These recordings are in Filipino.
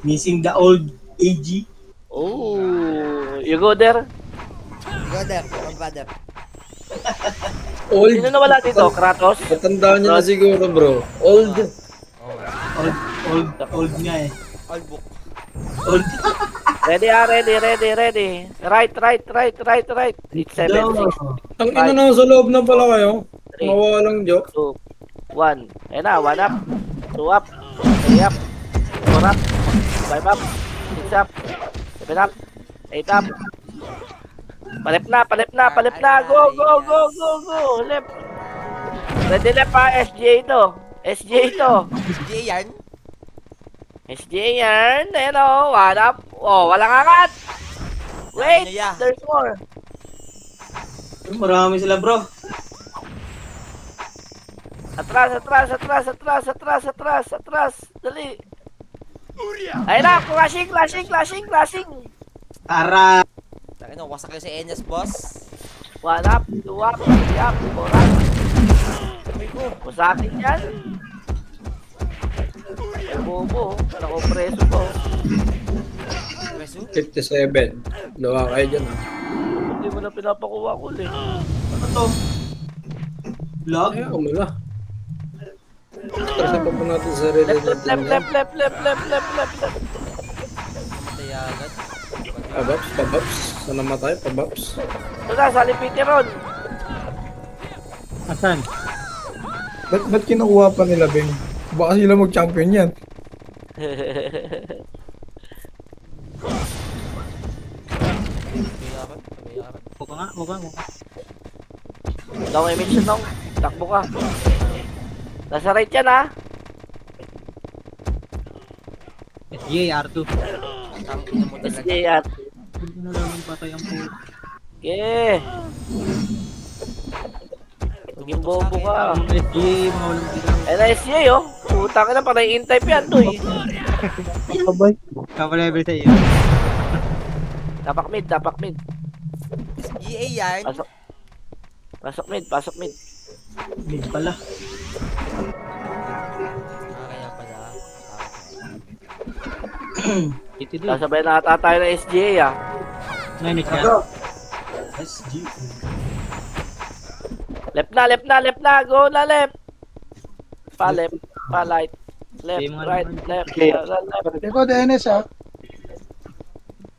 Missing the old AG. Oh, you go there? Go there, my brother. Old. Sino nawala dito? Kratos? Matanda niya na siguro, bro. Old. Oh, Old nga eh. all book. Old. Ready ready. Right. It's 7, 6, Ang ina na sa loob na pala kayo. 3, Mawalang joke. 2, 1. Ayan na, 1 up, 2 up, 3 up, 4 up, 5 up, 6 up, 7 up, 8 up. Palip na. Go. Left. Ready left pa, SJ ito. Hindi yan. SJ yan. Ayan o, 1 up. Oh, walang angat. Wait, Ano ya? there's more. Marami sila bro. Atras. Dali. Ayun na, flashing. Tara. Taka no, wasak yung si Enes, boss. 1 up, 2 up, 3 up, 4 up. Masakin yan. Ay, bobo. Nakopreso ko. Preso? 57. Lawa kayo dyan. Hindi mo na pinapakuha ko ulit. Ano to? Vlog? Ayaw mo na. Trasan pa po natin sa sarili natin. Left. Matay agad. Pabaps. Saan namatay? Pabaps. Ito na, salipiti ron. Asan? Ba't kinukuha pa nila, Beng? Baka sila mag-champion yan. Kabayaran. Muka. Daw may mention nung. Takbo ka. Nasa right yan ha. SJ, R2. Ang ina mo talaga. SJR. Hindi na lang patay ang po. Okay. Maging bobo ka. SJ, mga walang bilang. NSJ oh. Puta ka na, parang in-type yan to eh. Kabay. Kapalevel sa iyo. Tapak mid. GA yan. Pasok mid. Mid pala. Kaya pala. Ito doon. Sasabay na ata tayo ng SGA ah. Nanit yan. Bro. SG. Left na. Go na left. Pa left. Pa light. Left, Okay, mga right, naman. left. Ikaw, DNS, ha?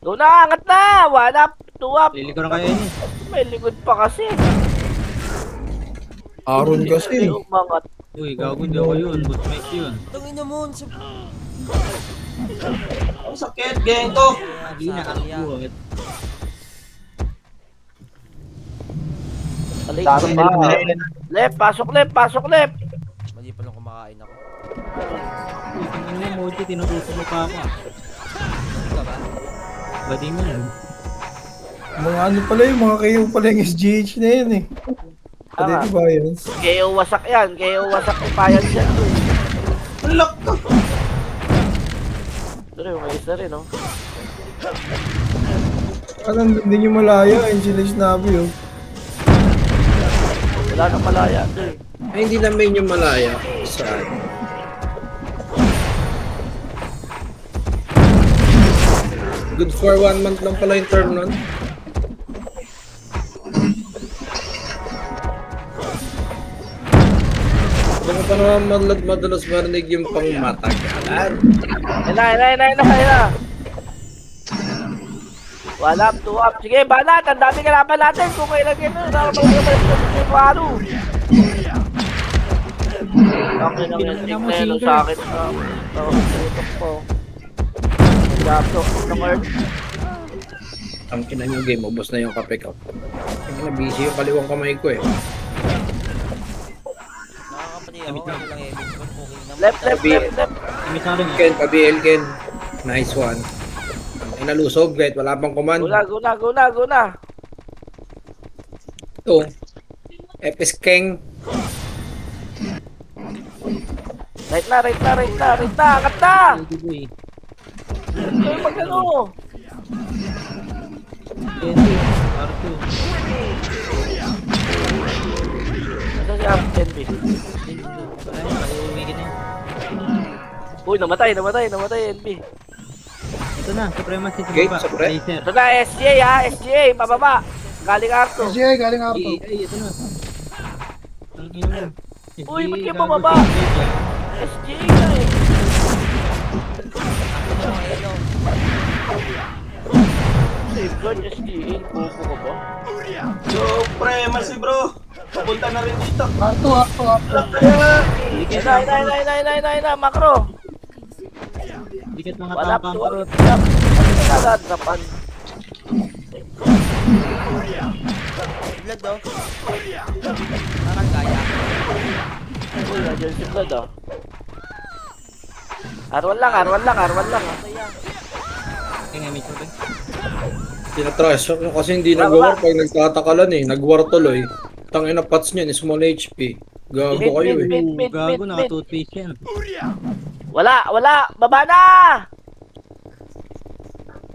Go na, angat na. 1 up, 2 up. Liliko na kayo yun eh. May likod pa kasi. Aron kasi. May umangat. Uy, gago hindi ako yun. Boot mic yun. Tungin na mo. Ang sakit. Ganyan to. Hindi na ako. Balik ba? Left, pasok left. Mali pa lang kumakain ako. Uy, tingnan mo, Moji, tinutusok mo pa ako. Ika ba? Badi mo yun. Mga ano pala yung mga kayo pala yung SGH na yan eh. Pwede Ah. ba yun? KO wasak yan. KO wasak ni Payan siya. Unlock ka. Ito rin, may isa rin oh. Alam, hindi nyo malaya. Yung sila sinabi oh. Wala nang malaya. Ito eh. Ay, hindi namin yung malaya. Saan? Good for 1 month lang pala yung term nun. Baka pa naman madalas marinig yung pangmatagalan. Ayun na. 1 up, 2 up. Sige, banat. Ang dami kalaban natin. Kung kailan yun. Ano? Okay lang yan. Tingnan sa akin. Tutok ko. Laptop ng Earth. Ang ina nyo game, ubos na yung kape ko. Hindi na busy yung kaliwang kamay ko eh. Nakakapatid ako. Okay lang eh. Okay naman. Left. Kami sa rin eh. Ken, pabiel Ken. Nice one. Ang inalusog, kahit wala pang command. Go na. Ito. Epis Keng. Right na. Angat na. Pwede ko eh. Ito yung magano. SJ, R2. Ito si NB. Ayun, pag-uwi ka na yun. Uy, namatay NB. Ito na, Supremacy sa Gate, baba. Supre. Laser. Ito na, SGA ha, SGA, pababa. Galing Arto. SGA, galing Arto. Ay, ito na. Ang ina mo. Uy, ba't SGA, ka gago, bumaba? SGA. SGA na eh. Hello. Safeguard, SGA, bobo ka ba? Supremacy bro. Papunta na rin dito. Arto. Ina, makro. Dikit mga Wala, tampang tuwag. parot. Nagagapan. Blood daw. Parang gaya. Uy, nandiyan si Blood ah. Arwan lang ah. Saya. Kaya may Supreme. Tinatrash ako kasi hindi Baba. nag-war pag nagtatakalan eh. Nag-war tuloy. Tangina pots niyan, small HP. Gago kayo eh. Mid. Gago, naka-toothpaste yan. Wala, baba na!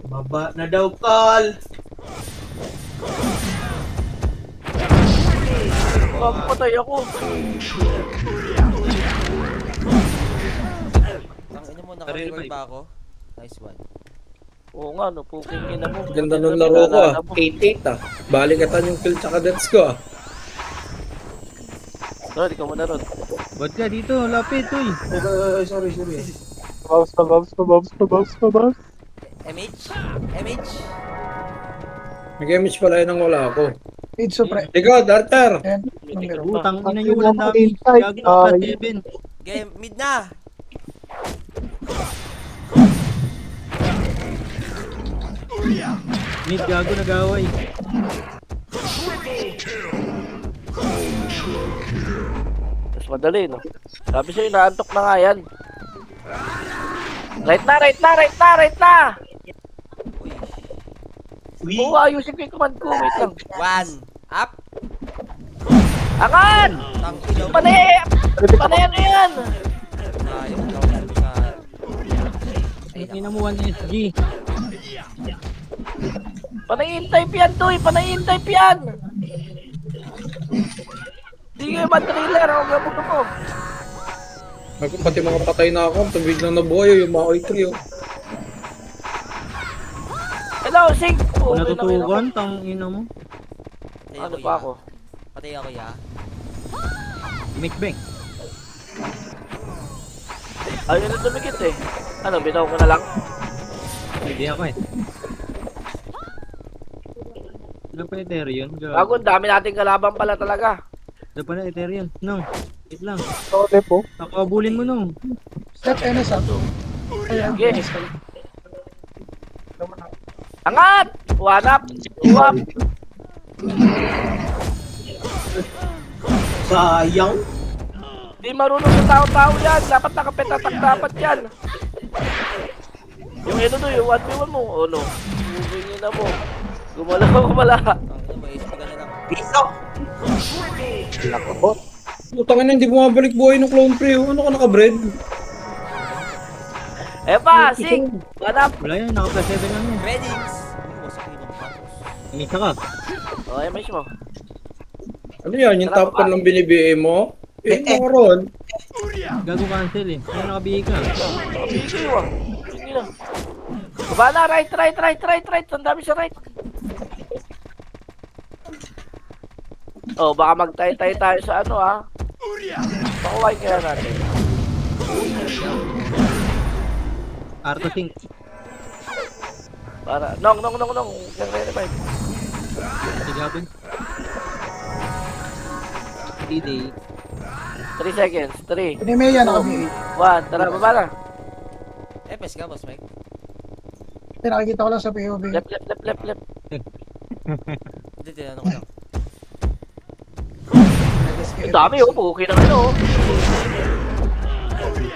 Baba na daw, Call. Pampatay ako. Ang ina mo, naka-record ba ako? Nice one. Oo nga, no, puking ina mo. Ganda nung laro ko ah. 8-8 ah. Balikatan yung kill tsaka deaths ko ah. Ron, ikaw muna ron. Ba't ka dito? Lapit, uy. Sorry. MH? MH? Nag-image pala yun ang wala ako. Mid Supre. Ikaw, Darter! Ayan. Utang ina nyo, walang dami. Gago na, plus 7. Game, mid na! Mid, gago, nag-away. Mas madali, no? Sabi sa'yo, naantok na nga yan. Right na! Uy. Uy. Oo, ayusin ko yung command ko. Wait lang. One. Up. Angan! Tang ina mo. Panay ano yan? Ayaw ko lang sa... Ang ina mo, 1 SG. Panay in-type yan, Toy! Panay in-type yan! Di kayo man-trailer, huwag na mo. Ako pati mga patay na ako, tubig lang nabuhay yung mga oy oh. Hello, Sig! Kung Okay, natutukan, tang ina mo. Patay Ano ako, pa ya. ako? Patay ako, ya. Mikbang. Ayun na tumikit eh. Ano, bitaw ko na lang? Hindi ako eh. Ano pa Ethereum? Bago, ang dami nating kalaban pala talaga. Ano pa na Ethereum? No. Wait lang. Tole po. Nakabulin mo no. Set NS ah. Ayan. Sige. Angat! Wanap! Uwap! Sayang. Di marunong sa tao-tao yan. Dapat nakapetatak dapat yan. Yung ito to, yung 1v1 mo. Oh no. Moving na mo. Gumala. Tang ina mo, HP ka na lang. Piso. Putangin na hindi bumabalik buhay ng clone pre. Ano ka naka-bread? Eh pa, Sig! Wanap! Wala yan, naka plus 7 lang yan. Weddings! Uy, wasak yun ang patos. Umisa ka. Oh, ay, mo. Ano yan? Yung top 10 lang binibigay mo? Eh, mga ron. Gago cancel eh. Ano nakabigay ka? Nakabigay ah. Sige na. Baba na, right. Ang dami sa right. Oh, baka magtay-tay tayo sa ano ah. Pakuway kaya natin. Arto Sync. Para, nong. Yung re-revive. Sigapin. D-Day. 3 seconds. 3, Pinemeya naka-BA. 1. Tara, baba na. FS ka, boss Mike? Nakikita ko lang sa POV. Left. Hindi, tinanong ko lang. Ang dami oh, puki na ano oh.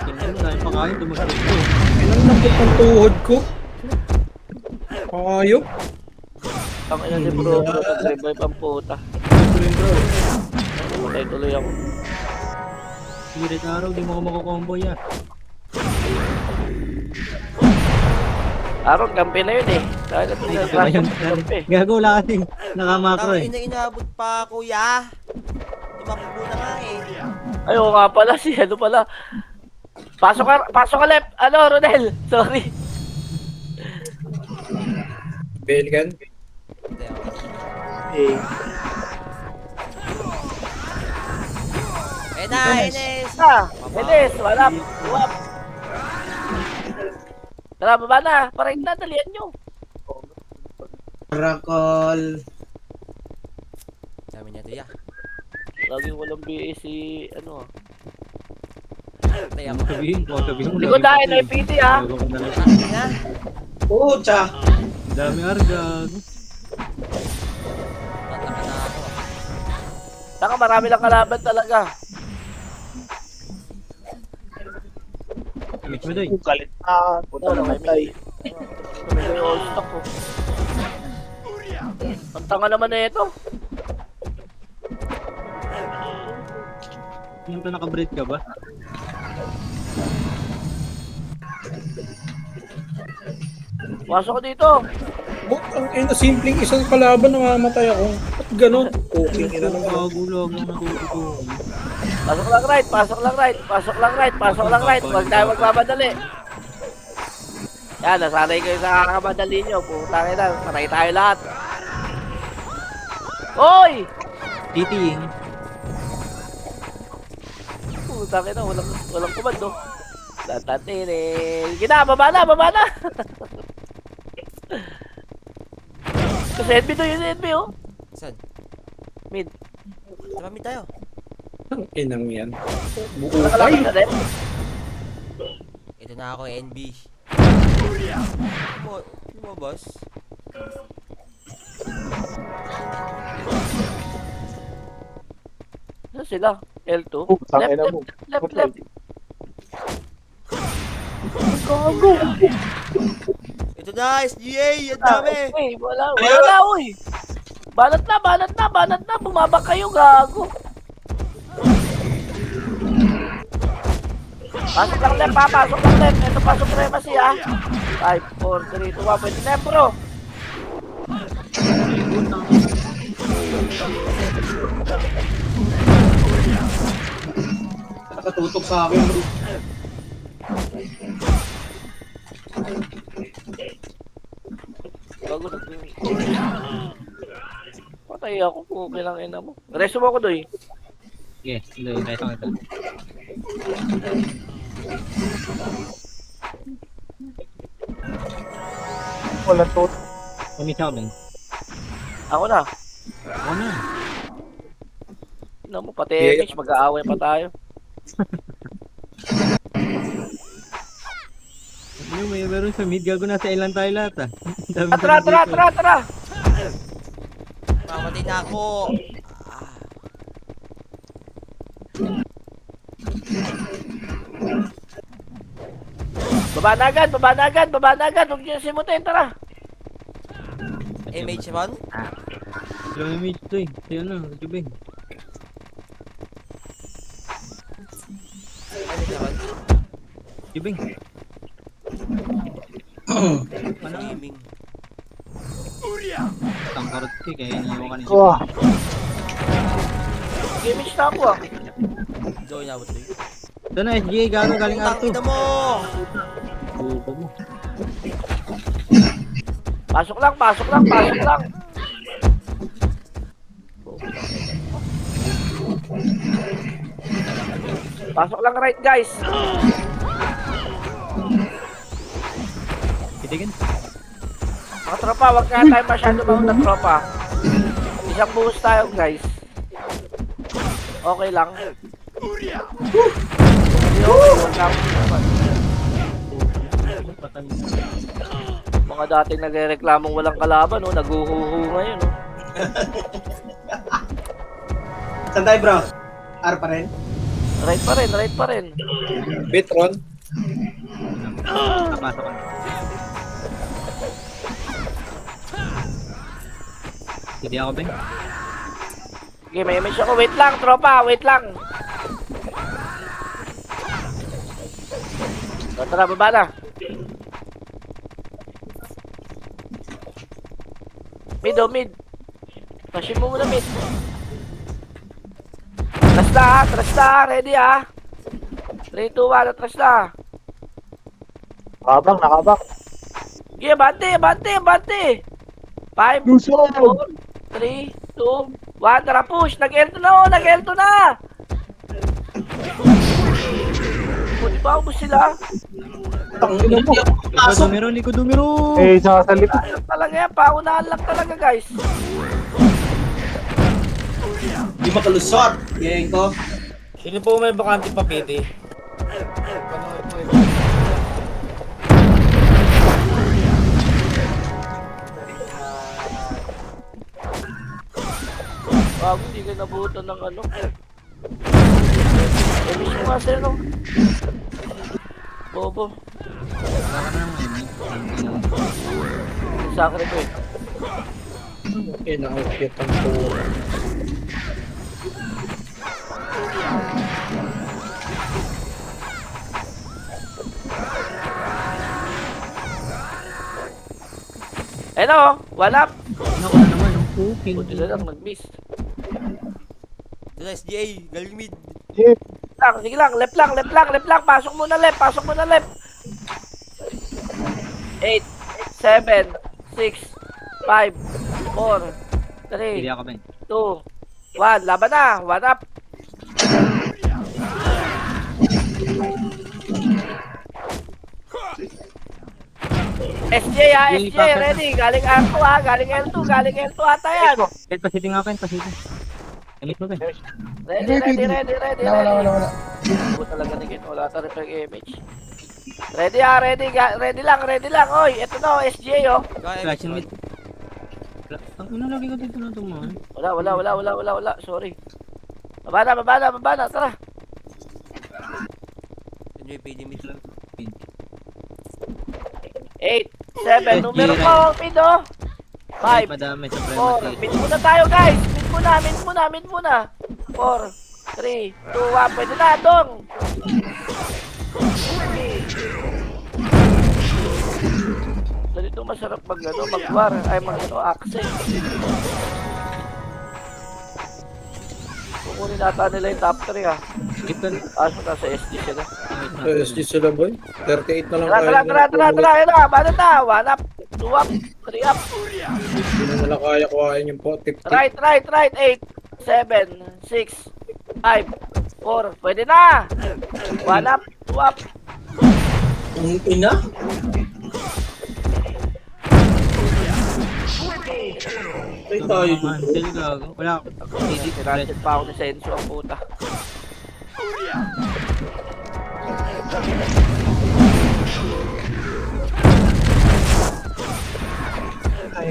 Tingnan mo, dahil pakain, tumusok ko. Ilang nabot ng tuhod ko? Ayop. Ang ina ni bro, nag-revive ang puta. Patay tuloy ako. Spirit araw, di mo ko makukombo yan. Aron, kampi na yun eh. Dahil ito Ay, na diba yun? kampi. Gago, wala kasing nakamakro Tang eh. ina, inaabot pa ako, ya. Tumakbo na nga eh. Ay, oo nga pala, si ano pala. Pasok ka left. Ano, Rodel? Sorry. Beligan. Hindi ako. Eh, Eh na, Enes! Enes, wala. Suwap. Tara, baba na. Para na, dalian nyo. Rakol. Dami niya to, ya. Laging walang BA si, ano. Tay ano ako. sabihin ko, sabihin mo. Hindi ko dahil na PT ha. Akin na. Pucha! Dami argag. Tataka na ako. Taka, marami lang kalaban talaga. Mitch mo doy. Galit na. Punta na matay. Tumili yung all stock ko. Ang tanga naman na ito. Yung naka-breed ka ba? Pasok ko dito. Ang ina, simpleng isang kalaban namamatay ako. Ba't ganun? Okay, ina naman. Kagulag ang natututo. Pasok lang right, pasok lang right, pasok lang right, pasok lang right. Huwag tayo magmamadali. Yan, nasanay kayo sa kakamadali nyo. Putangin na, patay tayo lahat. Hoy! Titing. Putangin na, walang kumando. Tatatinin. Gina, baba na, baba na! Kasi NB to yun, NB oh. Saan? Mid. Sa mid tayo. Ang inang yan. Nakalaki na rin. Ito na ako, NB. Mo, boss. Ano sila? L2? Tangin na mo. Left. Ito na, SGA! Ang dami! Uy, wala na, uy. Banat na. Bumaba kayo, gago. Pasok lang left, ha. Pasok lang left. Ito pa supremacy, ha. 5, 4, 3, 2, 1. Pwede na, bro. Nakatutok sa akin, bro. Gago, patay ako kung kailang ina mo. Resto mo ako, doy. Sige, doy, reto kita. Wala to. Kami siya, Ben. Ako na. Ako na. Ina mo, pati Mitch, mag-aaway pa tayo. Ano, may meron sa mid. Gago nasa ilan tayo lahat ah. Dami Tara. Mamatay na ako! Baba na agad. Huwag niyo simutin, tara. MH1? Alam mo Mitch doy. Sa'yo na, Jubeng. MH1? Jubeng. Gaming. Tangkarot ka kaya iniwan ka ni Wah. Gamage na ako, ah. Joy na, butoy. Ito na, SGA. Gago galing Arto. Tangina mo! Buko mo. Pasok lang. Pasok lang right, guys. Titigin. Mga tropa, wag nga tayo masyado mauna na tropa. Isang buhos tayo, guys. Okay lang. Wag na naman. Mga dating nagre-reklamong walang kalaban, oh, naguhuhu ngayon, oh. Saan tayo, bro? R pa rin? Right pa rin. Bitron. Napasok ka. Hindi ako, Ben. Okay, may image ako. Wait lang, tropa. So, tara, baba na. Mid. Pashin mo muna, mid. Trust na. Ready, ha? 3, 2, 1, atras na. Nakabang. Okay, bante. 5, 4, 3, 2, 1. Tara, push. Nag-L2 na, oh. Nag-L2 na. O, di ba ubos sila? Hindi ako Likod pasok. Dumiro, likod Dumiro! Ayun talaga yan. Paunahan lang talaga, guys. Hindi makalusot. Geng ko. Sino po may bakante pa, Piti? Bago, hindi ka nabutan ng ano. Emis mo nga, sir, no? Bobo. Sakre ko eh. Ina-outfit ang po. Hello, one up. Naku na naman, ang puking. Buti na lang, nag-miss. Ito na, SGA. Galing mid. Sige lang, left lang, left lang, left lang. Pasok muna left, pasok muna left. 8, 7, 6, 5, 4, Hindi 3, ako, Ben. 2, 1. Laban na, one up. SJ ha, SJ, ready. Galing R2 ha, galing L2, galing L2 ata yan. Ben, pasiting nga, Ben, pasiting. Gamit mo, Ben. Ready. Wala. Ako talaga ni Ken, wala tayo pag image. Ready ha, ready lang. Oy, eto na, SJ oh. Flash yung mid. Ang ina lagi ko dito na tumahan. Wala, sorry. Baba na, tara. Enjoy PD mid. 8, 7, numero ko, mid oh. 5, Madami sa 4, prematic. mid muna tayo guys. Mid muna. 4, 3, 2, 1, pwede na, dong. Ganito masarap mag-war, ay access. Kukunin nata nila yung top 3 ha. Skip ka. Kaso nasa SD sila. SD sila, boy. 38 na lang Tara, ayun na, bada na. 1 up, 2 up, 3 up. Hindi na nila kaya kuhain yung po. Tip. Right, 8, 7, 6, 5, 4, pwede na. 1 up, 2 up. Ang ina. Ay tayo dito. Mantel gago. Wala ako. Tinansin pa ako ni Senso ang puta. Ang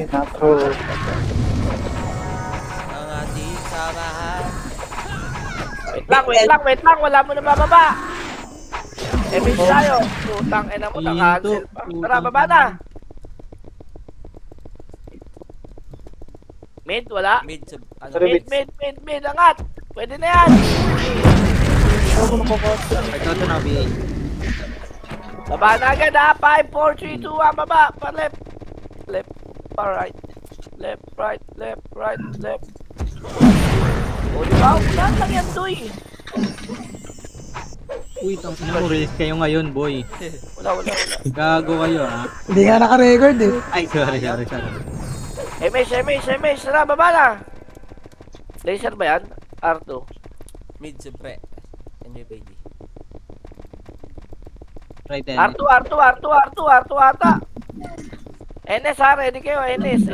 ating samahan. Wait lang, wala mo na bababa. Emis tayo. Putang ina mo, cancel pa. Tara, baba na. Mid, wala. Mid sub. Ano? Mid, angat. Pwede na yan. Ito na BA. Baba na agad ha. 5, 4, 3, 2, 1, baba. Pa left. Left, pa right. Left, right, left, right, left. O, diba? Wala lang yan, Doy. Uy, tang ina mo, release kayo ngayon, boy. Wala. Gago kayo, ha? Hindi nga naka-record eh. Ay, sorry. MS. Tara, baba na. Laser ba yan? R2. Mid sub pre. Enjoy PD. Right, R2 ata. NS ha, ready kayo, NS.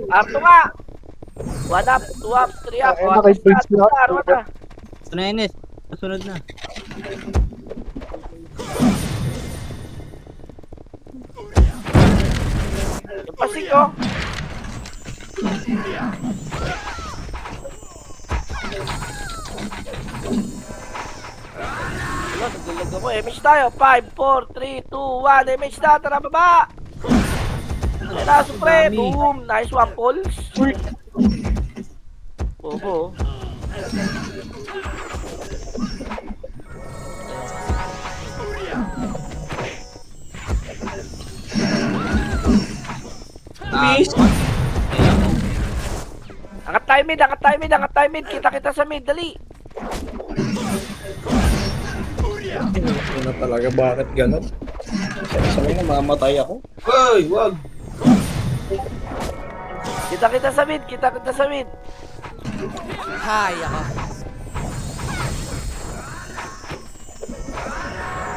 R2 nga. 1 up, 2 up, 3 up. R1 na. Ito na, Enes. Kasunod na. Yung pasig ko. Wala, naglalag ako. Image tayo. 5, 4, 3, 2, 1. Image na. Tara, baba. Ayun na, Supre. Boom. Nice one, Pulse. Bobo. Miss. Angat tayo mid. Kita sa mid. Dali. Ano na talaga, bakit gano'n? Sa mga mamatay ako. Hoy, wag. Kita sa mid, kita sa mid. Hay ako.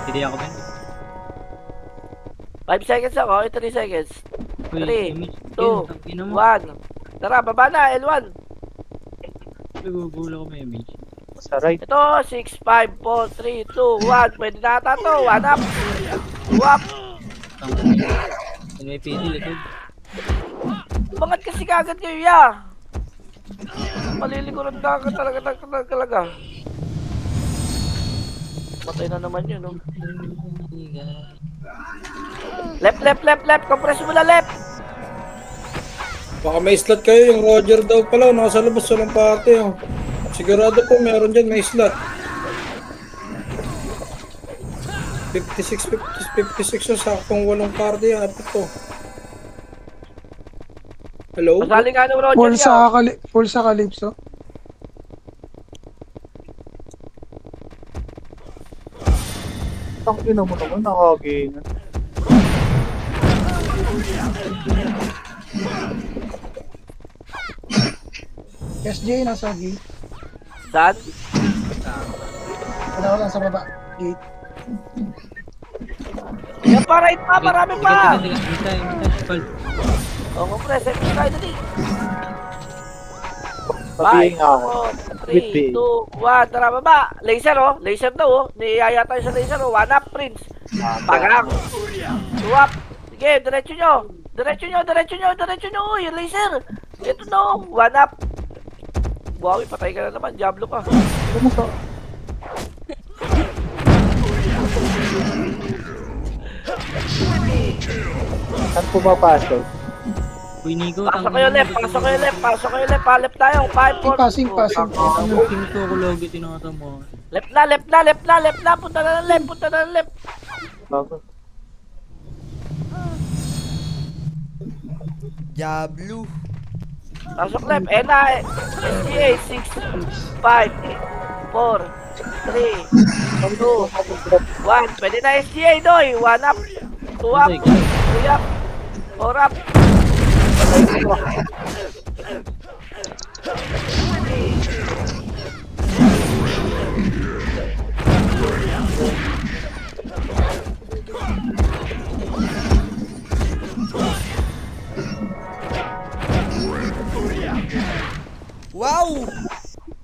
Hindi ako Ben. 5 seconds ako, 3 seconds. Uy, 3, image. 2, Tangina mo. 1. Tara, baba na, L1. Nagugulo ko may image. Sa right. Ito, 6, 5, 4, 3, 2, 1. Pwede na ata to. 1 up. 2 up. Tangina. May PD likod. Bakit kasi kagad kayo, ya? Malilikuran ka talaga. Matay na naman yun, no? Left. Compress mo na left. Baka may slot kayo, yung Roger daw pala, nasa labas walang party. Oh. Sigurado po meron dyan, may slot. 56 so saktong walong party yan. Ito. Hello? Masali nga ng Roger yan. Full sa Calypso. Ang ina mo naman, nakagingan. SJ, nasa gate. Saan? Wala lang sa baba. Gate. Yan pa, right pa, marami pa. Mitay. O, compress, MP tayo dali. Patingin 5, nga ako. 4, 3, 2, 1. Tara, baba. Laser, oh. Laser daw, oh. Niyaya tayo sa laser, oh. 1 up, Prince. Pagang. 2 up. Sige, diretso nyo. Oh, yung laser. Ito no, 1 up. Buhawi, patay ka na naman. Diablo ka. Saan pumapasok? Uy, Nico. Pasok kayo left. Pa, left tayo. 5, 4. Passing. Ang team ko ko logi tinata mo. Left na. Punta na ng left. Diablo. Pasok left. Na. SGA, 6, 5, 4, 3, 2, 1. Pwede na SGA, doy. 1 up. 2 up. 3 up. 4 up. Wow!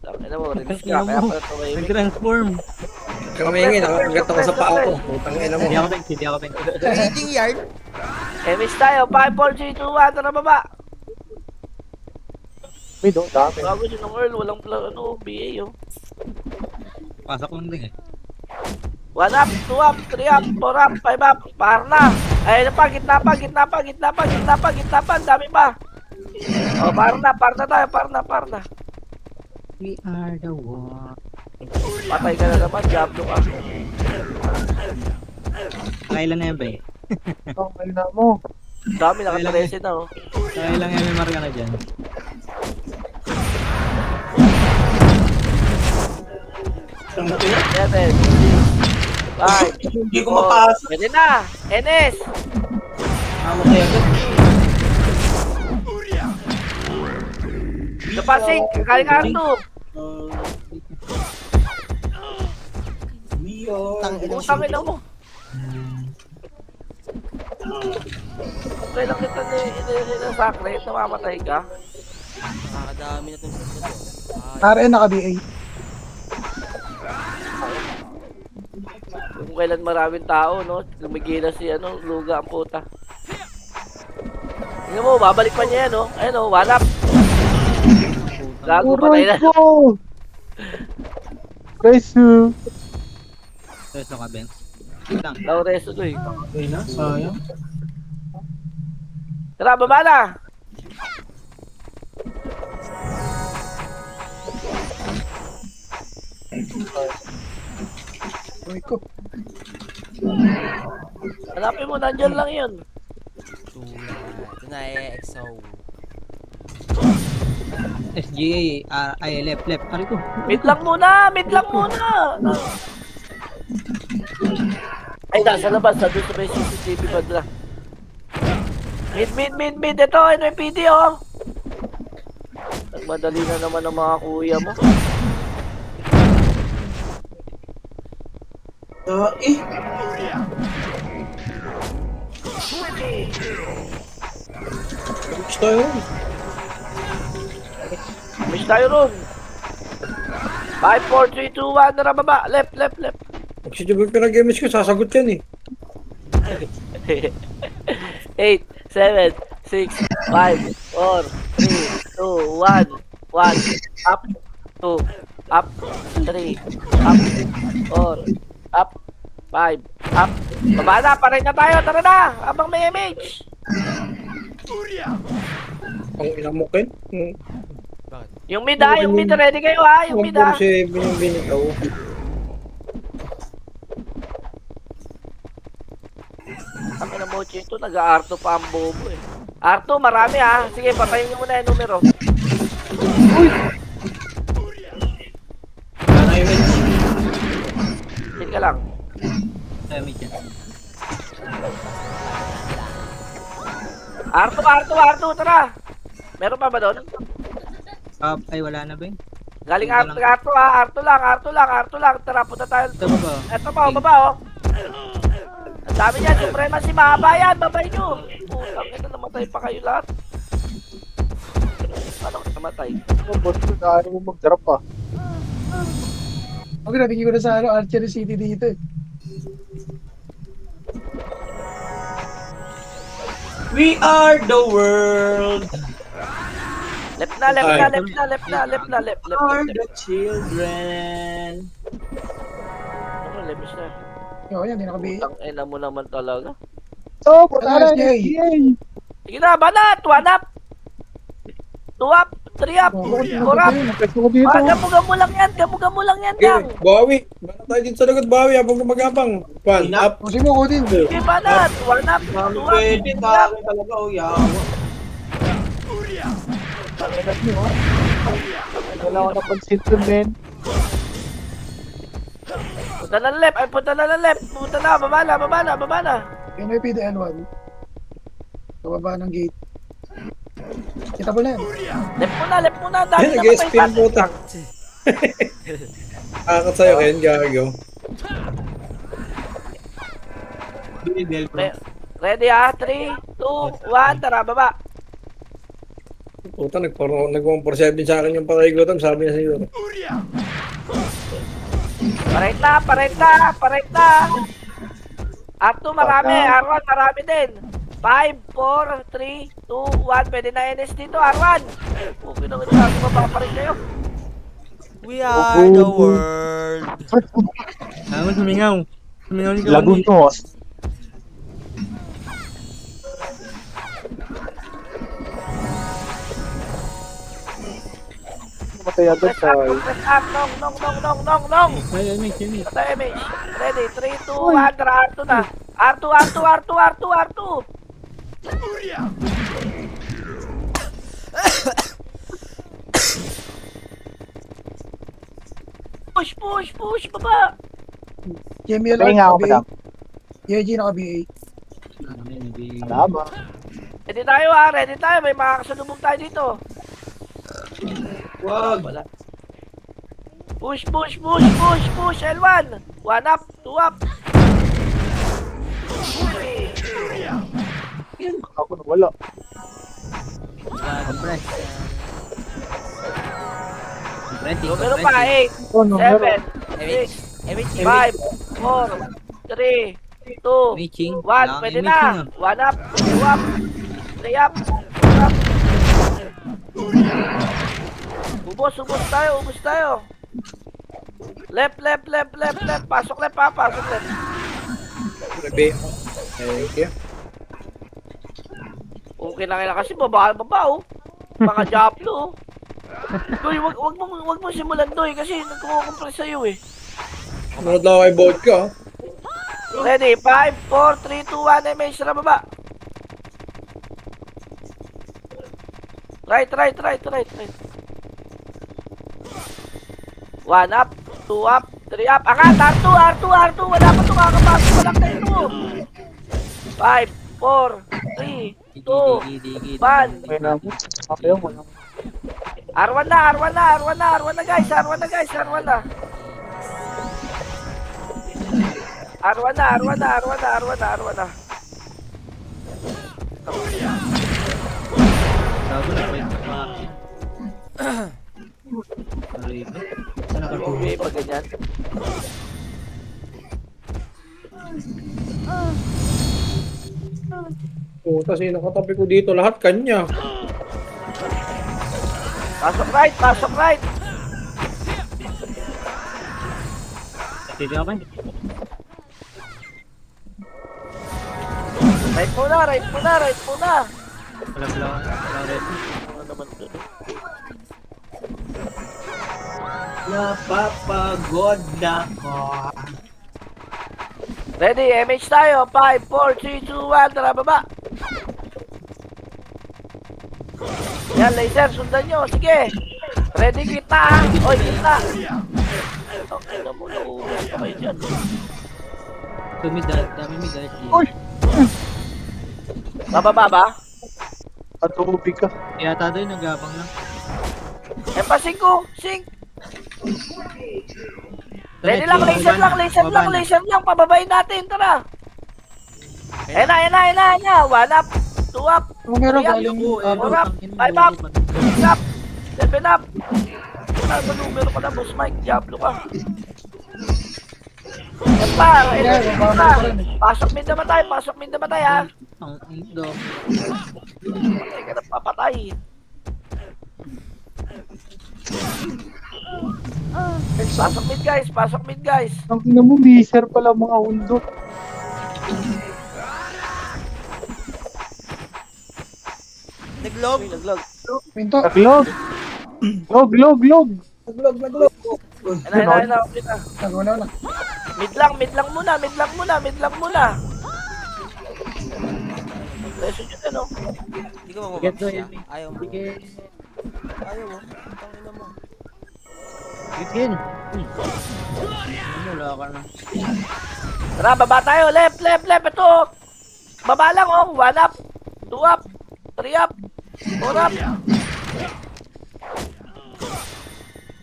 Tangina mo, release ka. Kaya pala tumahimik. Nag-transform. Kamingin, nakagat ako sa paa ko. Putang ina mo. Hindi ako Ben. Reading yard? Miss tayo. 5, 4, 3, 2, 1. Tara baba. May doon, dami. Bago yun ng Earl. Walang BA, oh. Pasok lang din eh. 1 up, 2 up, 3 up, 4 up, 5 up. Par na. Ay, gitna pa. Ang dami pa. Oh, par na tayo. Par na. We are the one. Patay ka na naman. Diablo ka. Kailan na yan ba eh? Ang ina mo. Dami, nakatrese na, oh. Kailan MMR ka na dyan? Seven. 5. Hindi ko mapasok. Pwede na. NS. Mamatay agad. Napasing. Kakaling Arto. Utang ina mo. Kailan kita na sakret, namamatay ka? Nakakadami na itong sa ito. RN naka-BA. Kung kailan maraming tao, no? Lumigila si, Luga ang puta. Tingnan mo, babalik pa niya yan, no? Ayun, no? 1 up. Gago, patay na. Resu. Reso ka, Benz. Wait lang. Daw reso to, eh. Ay na, sayang. Tara, baba na! Uy ko. Hanapin mo, nandyan lang yun. Ito na EXO. SGA, ay left. Ano ko? Mid lang muna! Ay, nasa labas, doon sa may CCTV badla. Mid. Ito, NYPD, oh. Madali na naman ang mga kuya mo. Eh, Tapos tayo. Miss tayo ron. 5, 4, 3, 2, 1, tara baba. Left, left, left. Pag si Jubel pinag-image ko, sasagot yan eh. 8, 7, 6, 5, 4, 3, 2, 1, 1, up, 2, up, 3, up, 4, up, 5, up. Baba na, paray na tayo, tara na, habang may image. Ang inamukin. Yung mid ha, yung mid, ready kayo ha, yung mid ha. 147 yung binitaw. Kami na mochi ito, nag-arto pa ang bobo eh. Arto, marami ha. Sige, patayin nyo muna yung numero. wala na image. Chill ka lang. Dami dyan. Arto, Arto, Arto, tara. Meron pa ba doon? Ay, wala na ba yun? Galing Arto, Arto ha. Arto lang, Arto lang, Arto lang. Tara, punta tayo. Ito ba ba? Eto pa, baba oh. Ang dami niyan, supremacy, mahaba yan. Babay nyo. Putang ina, namatay pa kayo lahat. Paano ka namatay? Okay, natingin ko na sa Archery City dito eh. We are the world. Left na, left na, left na, left na, left na, left, left, Are left. the children. Ano, left na. Oo, yan, hindi nakabi. Putang ina mo naman talaga. Oh, puta na, SJ! Sige na, banat! 1 up! 2 up! 3 up! 4 up! Gamugamo lang yan! Gamugamo lang yan, gang! Okay, bawi. Bana tayo dito sa lagot, bawi. Habang magabang. One, up. Pusin mo ko din. Sige, banat! 1 up! 2 Mami, up! pwede 3 ka. up! Talaga, oh, yawa. Wala ko napansin to, men. Punta na left! Ay, punta na left! Punta na! Baba na! Baba na! Baba na! Yung may PDL1. Kababa ng gate. Kita mo na yan. Left muna! Left muna! Ang dami na patay Nag-spin pa! po ta. Akot sa'yo, Ken. Gago. Ready ha? 3, 2, 1, tara! Baba! Puta, nag-147 sa akin yung pakigutom. Sabi niya sa'yo. Parait na! Parait na! Parait na! Arto, marami! Arwan, marami din! 5, 4, 3, 2, 1. Pwede na NS dito, Arwan! Okay na nga, mapaparin kayo. We are the world. Naman sumingaw. Sumingaw ni Lagun Kawani. to. Matay agad Press up, tayo. press up! Nong, nong, nong, nong, nong, nong! Ay, Amy. Patay, image. Ready, 3, 2, 1, tara, Arto na! Arto, Arto, Arto, Arto, Arto! Push, push, push, baba! Jamie Pwede nga ako, madam. YG naka-BA. Tama. Ready tayo ha, ready tayo. May mga kasalubong tayo dito. Wag. Wala. Push, push, push, push, push. L1. 1 up, 2 up. Ako na wala. Compress. Numero pa, 8, Oh, no, 7, Image. 6, Image. 5, 4, 3, 2, Imaging. 1. Pwede na. 1 up, 2 up, 3 up, 4 up. Ubos, ubos tayo, ubos tayo. Left, left, left, left, left. Pasok left ha, pasok left. Grabe. Thank you. Okay na kaya kasi baba oh. Mga Diablo oh. Doy, wag mo simulan Doy kasi nagko-compress sa'yo eh. Manood lang ako kay vodka. Ready? 5, 4, 3, 2, 1, MH na baba. Right. 1 up, 2 up, 3 up. Angat, R2. Wala pa ito kakapasok. Wala kayo ito. 5, 4, 3, 2, 1. May namin. Ako yung wala. R1 na, R1 na, R1 na, R1 na guys, R1 na guys, R1 na. R1 na, R1 na, R1 na, R1 na, R1 na. Gago na, wait. Aray ba? Saan nakatulog? Okay, pag ganyan. Puta, sino katabi ko dito? Lahat kanya. Pasok right, pasok right. Hindi ako eh. Right muna, right muna, right muna. Wala rin. Ano naman doon? Napapagod na ko. Ready, MH tayo. 5, 4, 3, 2, 1. Tara, baba. Yan, laser. Sundan nyo. Sige. Ready, kita. Oy, kita. Okay na muna. Uwi pa kayo dyan. Tumidad, dami midad. Uy! Bababa ba? Patubig ka. Yata doon, nagabang lang. Eh, pa 5. Sing. Ready lang, laser lang, laser lang, laser lang. Pababain natin. Tara. Ayan na, ayan na, ayan na, ayan na. 1 up. 2 up. Meron 3 up. galing Ayoko, 4 up. 5 up. 6 up. 7 up. Ano numero ka na, Boss Mike? Diablo ka. Yan pa. Yeah, Yan bababa pa. pa rin. Pasok mid naman tayo. Pasok mid naman tayo, ha. Ang indo. Hindi ka na papatay. Pasok mid, guys. Pasok mid, guys. Ang ina mo, miser pala mga hundot. Naglog. Uy, naglag. Pinto. Log. Log. Ayan na, ayan na. Okay na. Nagawa na. Mid lang muna. Mid lang muna. Presyo nyo din, oh. Hindi ka Get mamabag the siya. enemy. Ayaw mo. Sige. Ayaw mo. Tangina mo. Begin. Wala ka na. Tara, baba tayo. Left. Ito. Baba lang, oh. 1 up. 2 up. 3 up. 4 up.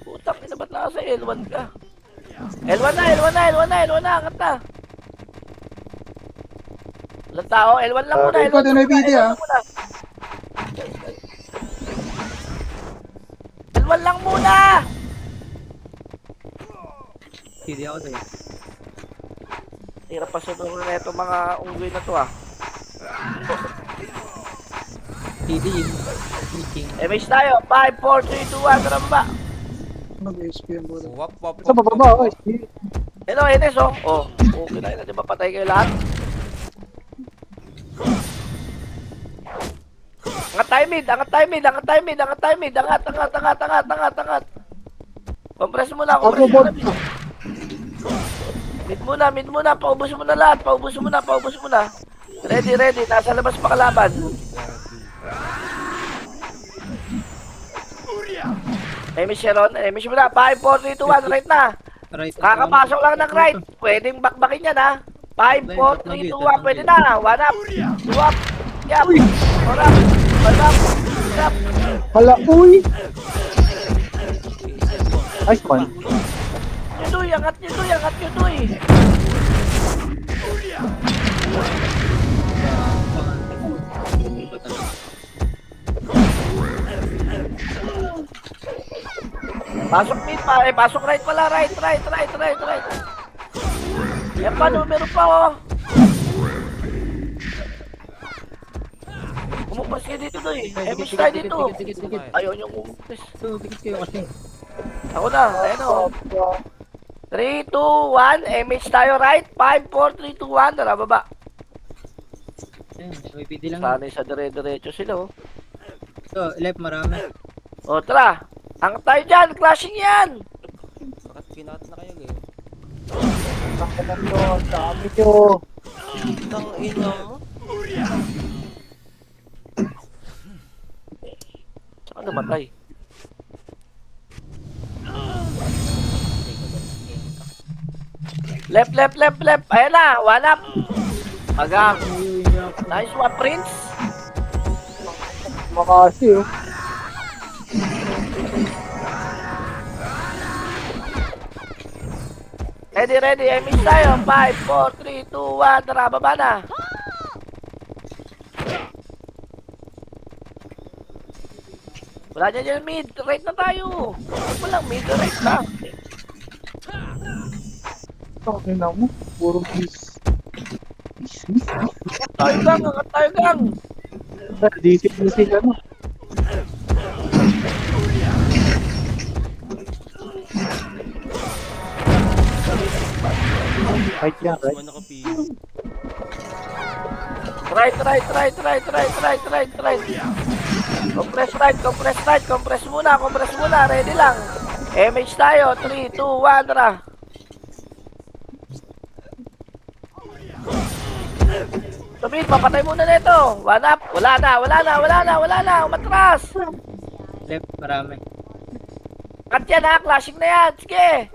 Putang ina, ba't nasa L1 ka? L1 na. Angat na. Ilang tao? L1 lang muna. Ikaw din may video, ah. L1 lang muna. Hindi ako doon. Hirap pa sunod na itong mga unggoy na to, ah. Hindi yung meeting. MH tayo. 5, 4, 3, 2, 1. Tara baba. Mag-SP ang bola. Wap. Sa bababa, oy. Hello, Enes, oh. Oh, okay na. Di ba patay kayo lahat? Angat tayo mid. Angat. Compress muna. Mid muna. Paubos mo na lahat. Paubos mo na. Ready. Nasa labas pa kalaban. Emish Sharon. Emish mo na. 5, 4, 3, 2, 1. Right na. Right. Kakapasok lang ng right. Pwedeng bakbakin yan, ha. 5, 4, 3, 2, 1. Pwede na. 1 up. 2 up. Yup. 4 up. 1 up. 6 up. Hala, uy! Nice one. Yudoy. Angat Yudoy. Pasok mid pa. Pasok right pala. Right. Yan pa, numero pa, oh. Umupas kayo dito, Doy. Emish tayo dito. Dikit. Ayaw niyong umupas. So, dikit kayo kasi. Ako na. Ayan, oh. 3, 2, 1. MH tayo right. 5, 4, 3, 2, 1. Tara, baba. Ayun, may PD lang. Sanay sa dire-diretso sila, oh. So, left marami. O, tara. Angat tayo dyan. Clashing yan. Bakit kinat na kayo, eh? Dami ko. Tangina mo. Saan namatay? Left. Ayan na. 1 up. Magang. Nice one, Prince. Makasi, oh. Ready, emis tayo. 5, 4, 3, 2, 1, tara, baba na. Wala dyan mid, right na tayo. Huwag mo lang mid, right na. Takin na mo. Puro miss. Tayo gang, angat tayo gang. Disip ano. Right yan, right? Ano ka, P? Right. Compress muna, ready lang. MH tayo, 3, 2, 1, tara. Tumid, papatay muna nito. One up, wala na, umatras. Left, marami. Cut yan ha, clashing na yan, sige.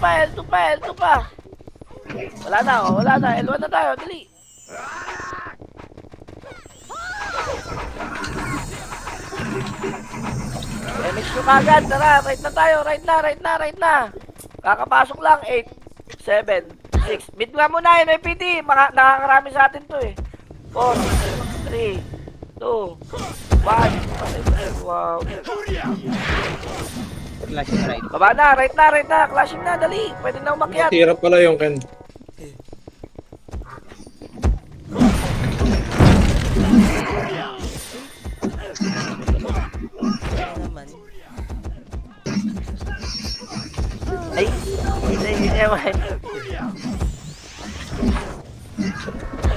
L2 pa. Wala na, L1 na tayo, dali. MX nyo kagad, tara, right na. Kakapasok lang, 8, 7, 6. Mid nga muna, NIPD, nakakarami sa atin to eh. 4, 3, 2, 1. Wow. Flashing right. Baba na, right na, clashing na, dali. Pwede na umakyat. Tira pala yung Ken. Ano naman? Ay, ewan.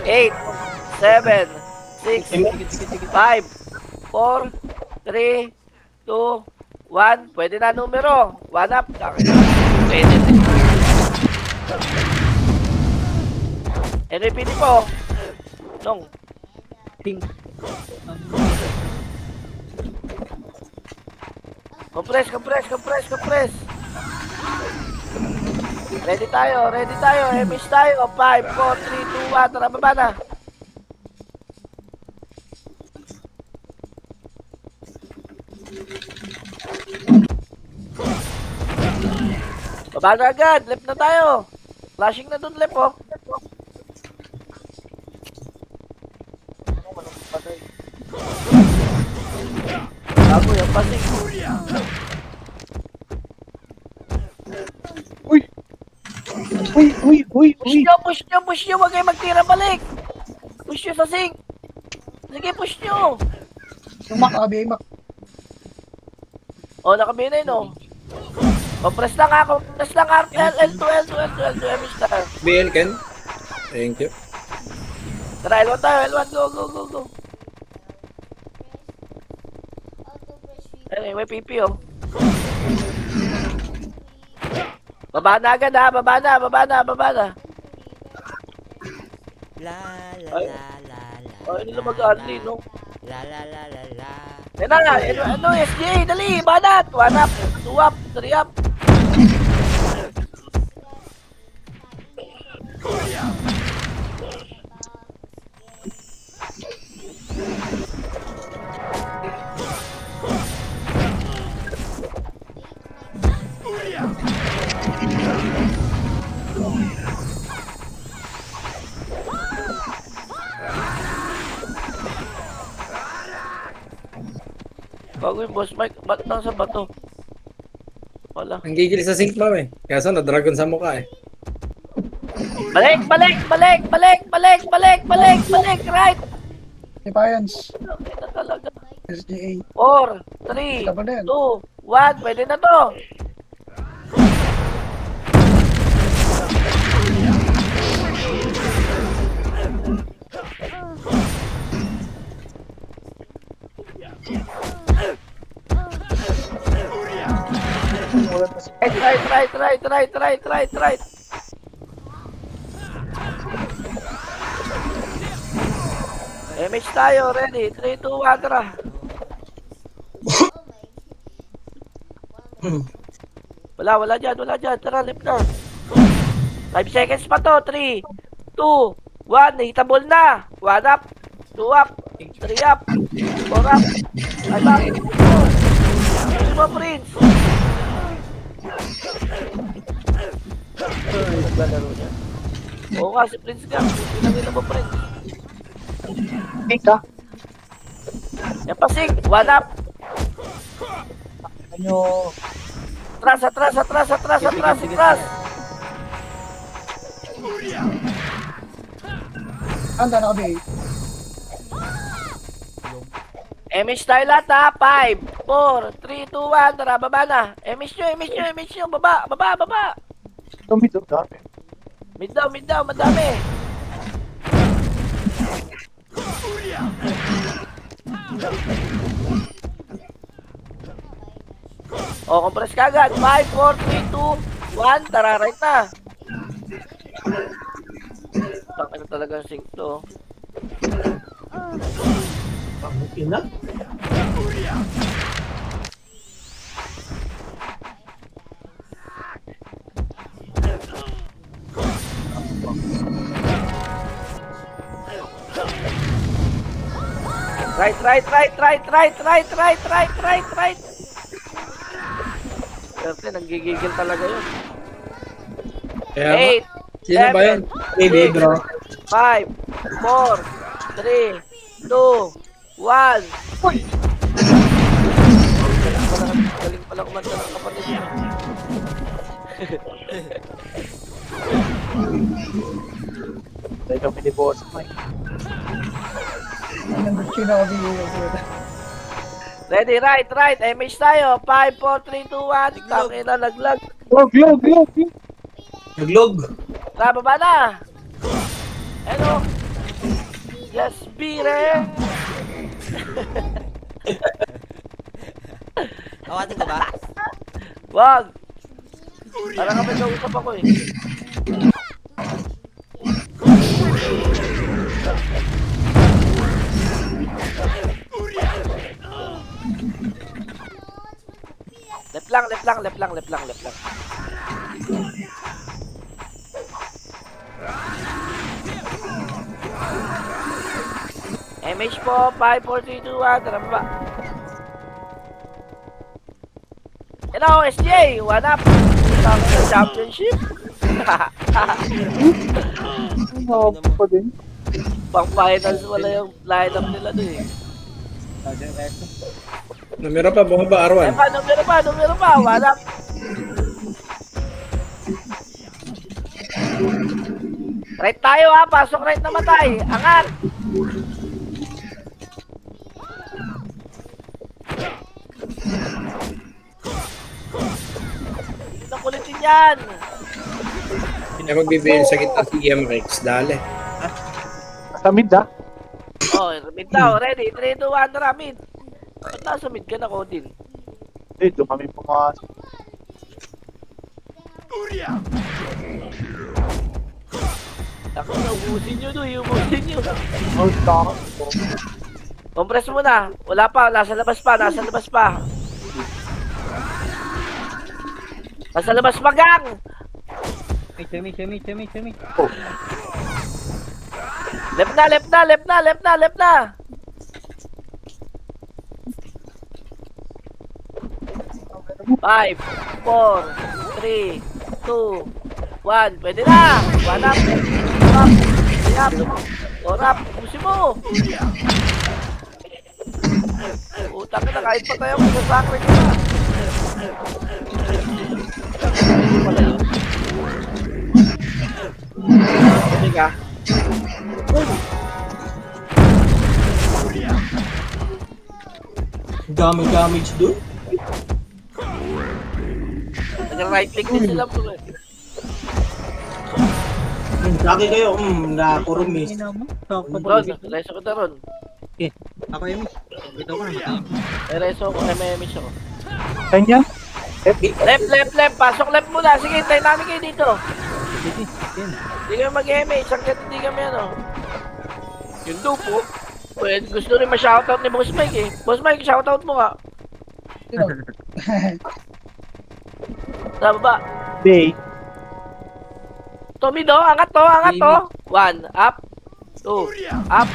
8, 7, 6, 5, 4, 3, 2, 1. Pwede na numero. 1 up. Pwede. NPD po. Nung. Ping. Compress. Ready tayo. MS tayo. 5, 4, 3, 2, 1. Tara, baba na. Baba na agad. Left na tayo. Flashing na dun, left, oh. Bago yung pasing. Uy. Push nyo. Huwag kayo magtira balik. Push nyo sa sink. Sige, push nyo. Yung Mac, Mac. O, nakabinay, no? Compress lang ha. L2, MS tayo. BL Ken. Thank you. Tara, L1 tayo. Go. Anyway, PP, oh. Baba na agad ha. Baba na. La la Ay. la la la. Oh, hindi na mag-early, no? La la la la la. Yan na, ano, SJ, dali, banat! 1 up, 2 up, 3 up. Bago yung boss Mike, ba't nasa bato? Wala. Ang gigil sa sink ma'am eh. Kaso na-dragon sa mukha eh. Balik! Right! Defiance. Ito talaga. SGA. 4, 3, 2, 1, pwede na to. Right. MH tayo, ready. 3, 2, 1, tara. Wala dyan. Tara, left na. 5 seconds pa to. 3, 2, 1, hitable na. 1 up, 2 up, 3 up, 4 up, 5 up. Ano mo, Prince? Naglalaro niya. Oo nga, si Prince ka. Pinangin mo, Prince. Ika. Yan pa, Sig. 1 up. Ano? Atras. Anda na kami. Emish tayo lahat ha. 5, 4, 3, 2, 1. Tara, baba na. Emish nyo. Baba. Tumito dami. Mid daw, madami. O, compress ka agad. 5, 4, 3, 2, 1. Tara, right na. Bakit na talaga ang sync to? Pangupin na. Right. Siyempre, nanggigigil talaga yun. Kaya nga. 8, Sino ba yun? Baby, bro. 5, 4, 3, 2, 1. Uy! Galing pala kumanta ng kapatid niya. Dahil kami ni Boss Mike. Nandun na kami yung Ready, right. MH tayo. 5, 4, 3, 2, 1. Tangin na, laglag. Glog. Naglog. Tara, baba na. Ano? Yes, bire. Awatin ko ba? Wag. Parang kami nag-usap ako eh. Left lang. MH po, 5, 4, 3, 2, 1. Tara baba. Hello, SJ! What up? Tama sa championship. pa din. Pang finals wala yung lineup nila doon eh. Numero pa, bumaba, Arwan. Numero pa. What up? Right tayo ha, pasok right na matay. Angat! Nakulitin yan! Hindi magbibigay sa kita si Rex, dali. Sa mid ah. Oh, mid daw. Ready? 3, 2, 1, tara, mid. Ba't nasa mid ka na, Codin? Dito kami pumasok. Ako na, ubusin nyo doon, Oh, stop. Compress muna. Wala pa, nasa labas pa. Nasa labas pa, gang! Semi. Left na! 5, 4, 3, 2, 1. Pwede na! 1 up! 3 up! 4 up! Pusin mo! Utang na, kahit pa tayo magsasakre ka na. Pwede ka? Daming damage doon. Nag-right click din sila po eh. Lagi kayo, nakakurum eh. Ina mo. Sakto Ron, pa. reso ko na ron. Ako yung ito ko na. Reso ko, MMH ako. Kanya? Left, pasok left muna. Sige, tayo namin kayo dito. Sige. Hindi kami mag-MH, hanggang hindi kami ano. Yung dupo. Pwede, gusto rin ma-shoutout ni Boss Mike eh. Boss Mike, shoutout mo ka. Sa baba. Day. Tommy do, angat to. 1 up, 2, up,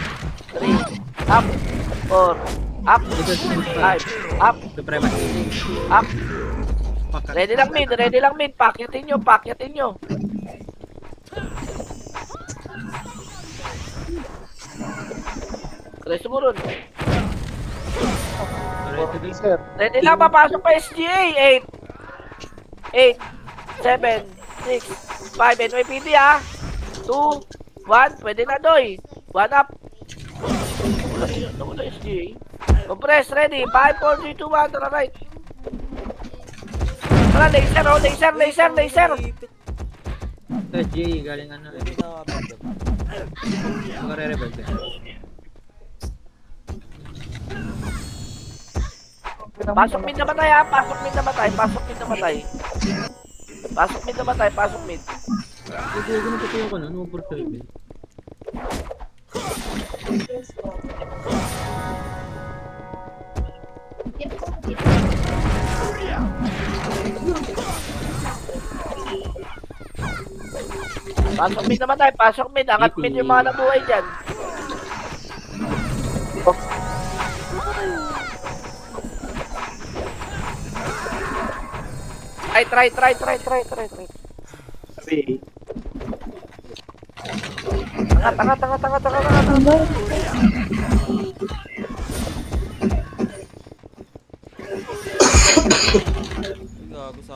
3, up, 4, up, 5, up, Suprema. up. Ready lang mid. Pakyatin nyo. Ready mo ron. Ready lang, papasok pa SGA. 8, 7, 6, 5, NYPD ha. 2, 1, pwede na doy. 1 up. Ano mo na SGA? Compress, ready. 5, 4, 3, 2, 1, tara right. Tara, laser. SJ, galing ano. Magre-rebel ka. Pasok mid namatay ha. Pasok mid namatay. Hindi ko natutuyo ko nun. Over 7. Pasok mid. Angat mid yung mga nabuhay dyan. Try. Angat. Gago sa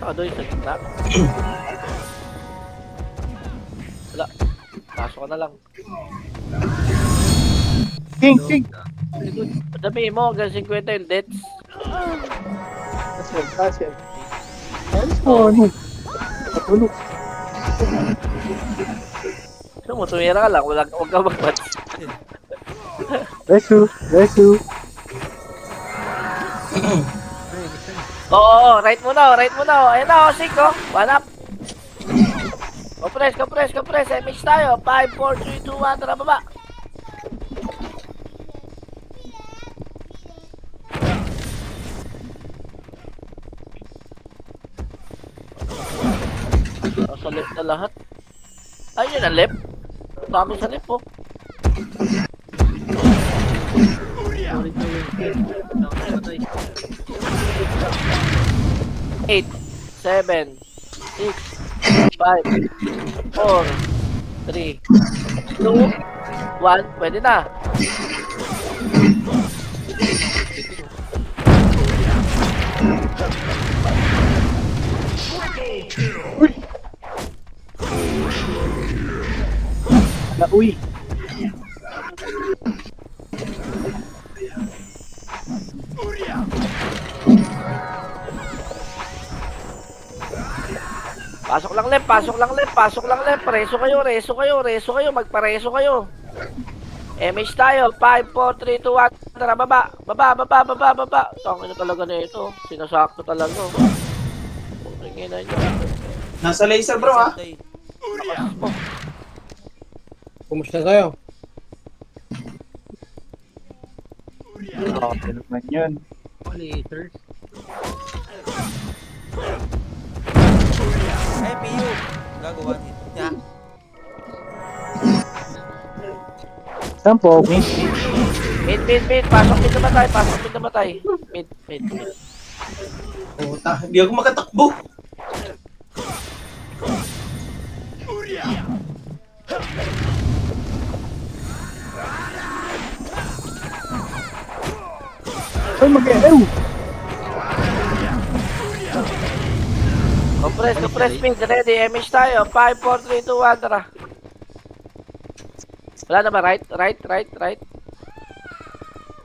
Doy, sa gitna. Wala. Pasok ka na lang. King. Madami mo, hanggang 50 yung deaths. Kasel. Ayos mo, ano? Patulog. So, mo, tumira ka lang. Huwag ka mag-bats. Bless you. Oo, right mo na. Ayun na, 6 oh. 1 up. Compress. MH tayo. 5, 4, 3, 2, 1. Tara, baba. Sa left na lahat. Ayun na left. Dami sa left oh. Sorry to win. Namatay. 8, 7, 6, 5, 4, 3, 2, 1. Pwede na. Uy. Pasok lang left. Reso kayo. Magpareso kayo. MH tayo. 5, 4, 3, 2, 1. Tara, baba. Tangin na talaga na ito. Sinasakto talaga. Tingin na nyo. Nasa laser bro ha. Kumusta tayo? Grabe naman yun. Lasers. Ay, PU. Gagawa niya. Saan po? Mid. Pasok mid namatay. Mid. Puta, hindi ako makatakbo. Ay, mag-ew! Compress mid. Ready. MH tayo. 5, 4, 3, 2, 1. Tara. Wala na ba? Right.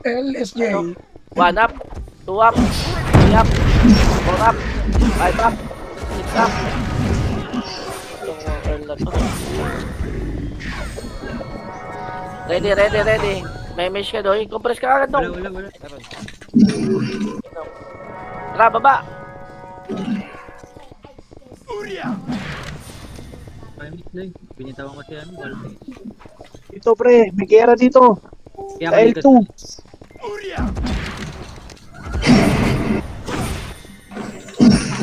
LSJ. 1 up. 2 up. 3 up. 4 up. 5 up. 6 up. Itong Earl na to. Ready. May mesh ka doon. Compress ka agad doon. Wala. Tara, baba. Pamit na eh. Binitawan ko si ano. Walmart. Dito pre, may gera dito. Kaya Sa L2.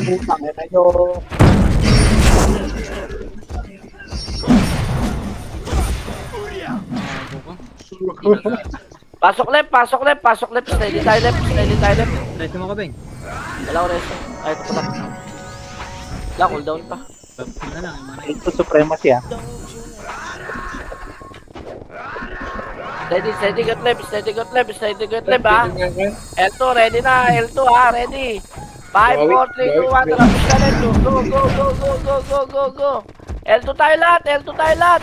Putang ina nyo. Pasok left, pasok left, pasok left. Steady tayo left, steady tayo left. Resto mo ka, Beng. Wala ko resto. Ay, ito pala. Wala, cooldown pa. Babsin na lang. Yung mga Ito supremacy ah. Steady, steady got left, steady got left, steady got left ha. L2, ready na, L2 ha, ready. 5, 4, 3, 2, 1, tapos ka L2. Go, go, go, go, go, go, go, go. L2 tayo lahat, L2 tayo lahat.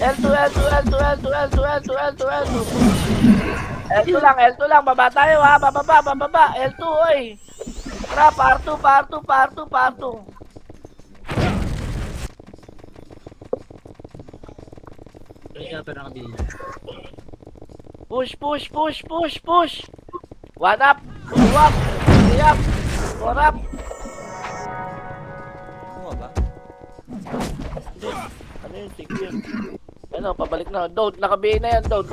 L2, L2, L2, L2, L2, L2, L2, L2. L2 lang, baba tayo ha, bababa, L2, oy. Tara, par 2, par 2, par 2, par 2. Kaya pero nakabili. Push, push, push, push, push. 1 up, 2 up, 3 up, 4 up. Ano ba? Ano yun, sige. Ano, pabalik na. Dode, nakabihin na yan, Dode.